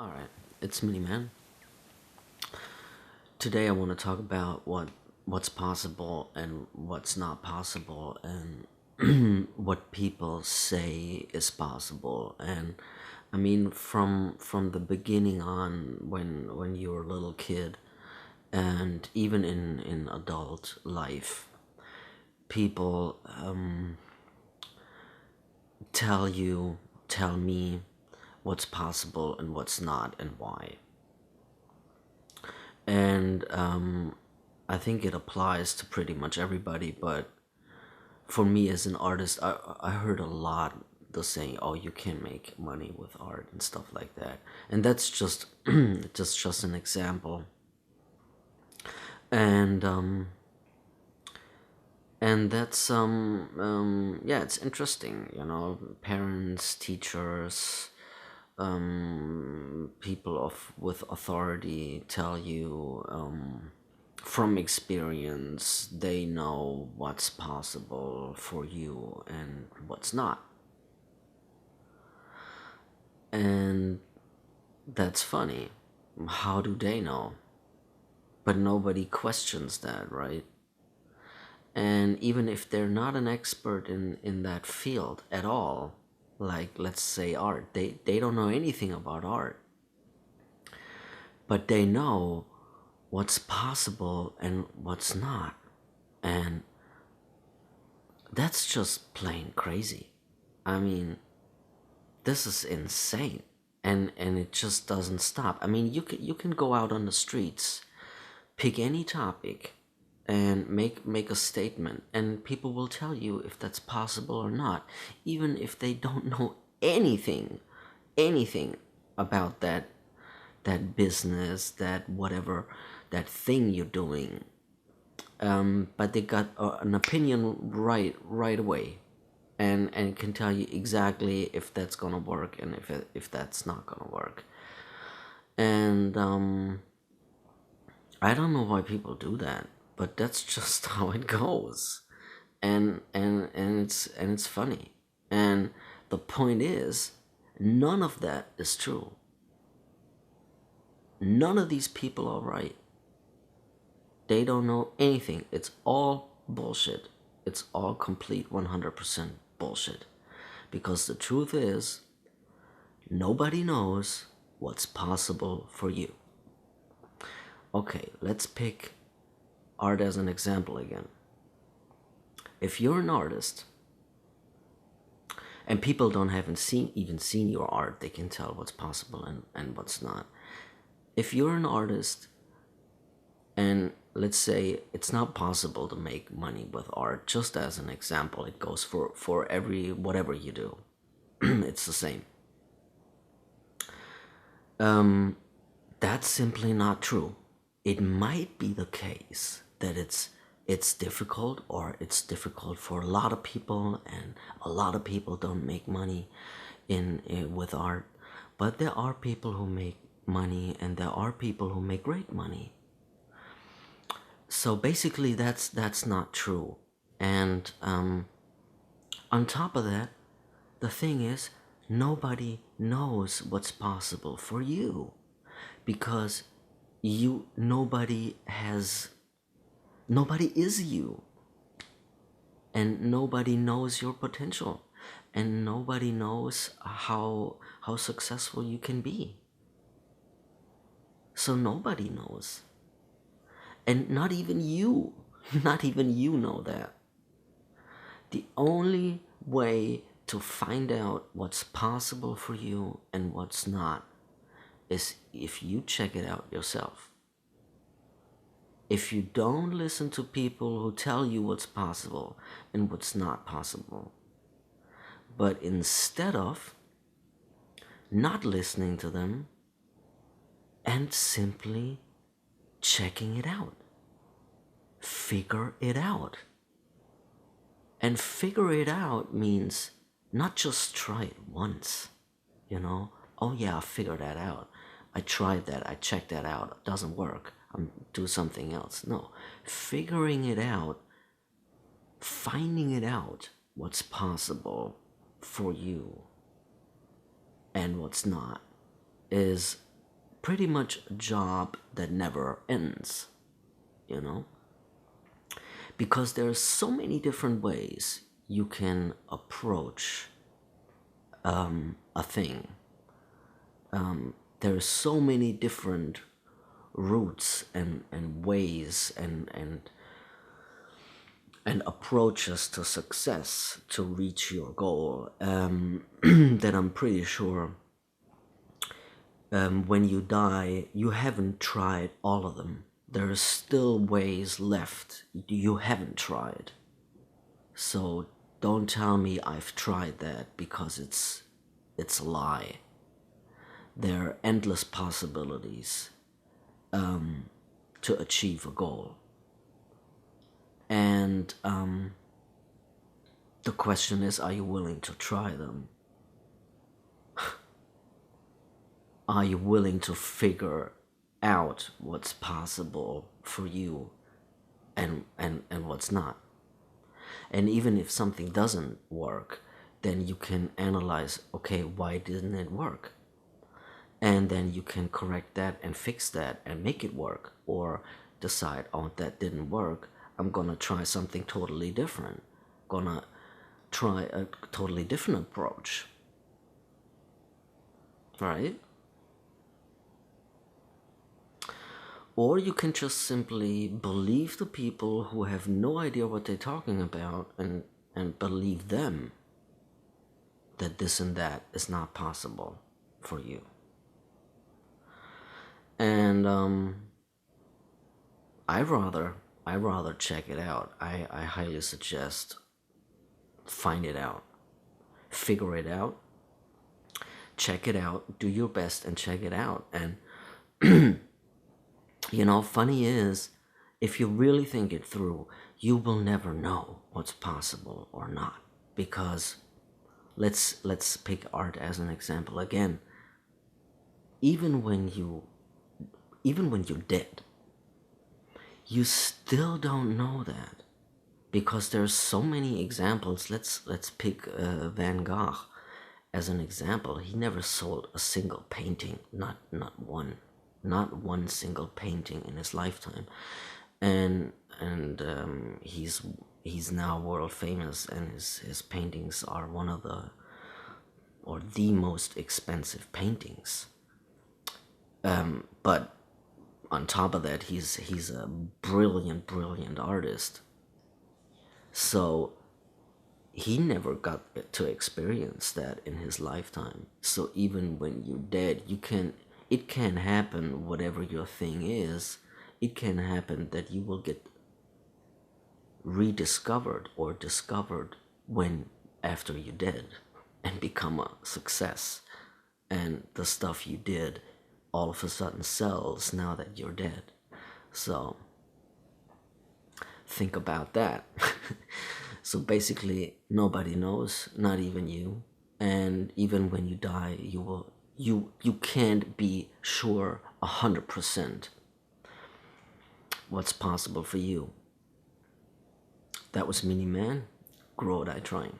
Alright, it's MINIMAN. Today I want to talk about what's possible and what's not possible and what people say is possible. And I mean from the beginning on, when you were a little kid, and even in adult life, people tell me what's possible and what's not and why. And I think it applies to pretty much everybody. But for me as an artist, I heard a lot the saying, "Oh, you can't make money with art" and stuff like that. And that's just just an example. And that's yeah, it's interesting, parents, teachers, people with authority tell you, from experience, they know what's possible for you and what's not. And that's funny. How do they know? But nobody questions that, right? And even if they're not an expert in that field at all, like let's say art, they don't know anything about art, but they know what's possible and what's not. And that's just plain crazy. I mean, this is insane. And it just doesn't stop. I mean, you can go out on the streets, pick any topic, and make a statement, and people will tell you if that's possible or not, even if they don't know anything about that business, that whatever, that thing you're doing. But they got an opinion right away, and can tell you exactly if that's gonna work and if that's not gonna work. And I don't know why people do that, but that's just how it goes. And it's funny. And the point is, none of that is true. None of these people are right. They don't know anything. It's all bullshit. It's all complete 100% bullshit. Because the truth is, nobody knows what's possible for you. Okay, let's pick art as an example again. If you're an artist and people don't haven't even seen your art, they can tell what's possible and what's not. If you're an artist and let's say it's not possible to make money with art, just as an example, it goes for every whatever you do. It's the same. That's simply not true. It might be the case that it's difficult, or it's difficult for a lot of people, and a lot of people don't make money in with art. But there are people who make money, and there are people who make great money. So basically, that's not true. And on top of that, the thing is, nobody knows what's possible for you, because nobody is you, and nobody knows your potential, and nobody knows how successful you can be. So nobody knows. And not even you, not even you know that. The only way to find out what's possible for you and what's not is if you check it out yourself. If you don't listen to people who tell you what's possible and what's not possible, but instead of not listening to them and simply checking it out, figure it out. And figure it out means not just try it once, oh yeah, I figured that out. I tried that, I checked that out, it doesn't work, I'm do something else. No, figuring it out, finding it out what's possible for you and what's not is pretty much a job that never ends, you know? Because there are so many different ways you can approach a thing. There are so many different routes and ways and approaches to success to reach your goal, that I'm pretty sure when you die, you haven't tried all of them. There are still ways left you haven't tried. So don't tell me I've tried that, because it's a lie. There are endless possibilities to achieve a goal. And the question is, are you willing to try them? Are you willing to figure out what's possible for you and what's not? And even if something doesn't work, then you can analyze, okay, why didn't it work? And then you can correct that and fix that and make it work. Or decide, oh, that didn't work, I'm gonna try something totally different. Gonna try a totally different approach. Right? Or you can just simply believe the people who have no idea what they're talking about, and believe them that this and that is not possible for you. And I rather check it out. I highly suggest find it out, figure it out, check it out, do your best and check it out. And you know, funny is, if you really think it through, you will never know what's possible or not. Because let's pick art as an example again. Even when you're dead, you still don't know that, because there's so many examples. Let's pick Van Gogh as an example. He never sold a single painting, not one single painting in his lifetime, and he's now world famous, and his paintings are one of the most expensive paintings. But on top of that, he's a brilliant artist. So he never got to experience that in his lifetime. So even when you're dead, it can happen, whatever your thing is, it can happen that you will get rediscovered or discovered after you're dead, and become a success. And the stuff you did all of a sudden sells now that you're dead. So think about that. So basically, nobody knows, not even you. And even when you die, you can't be sure 100% what's possible for you. That was MINIMAN. Grow Die Trying.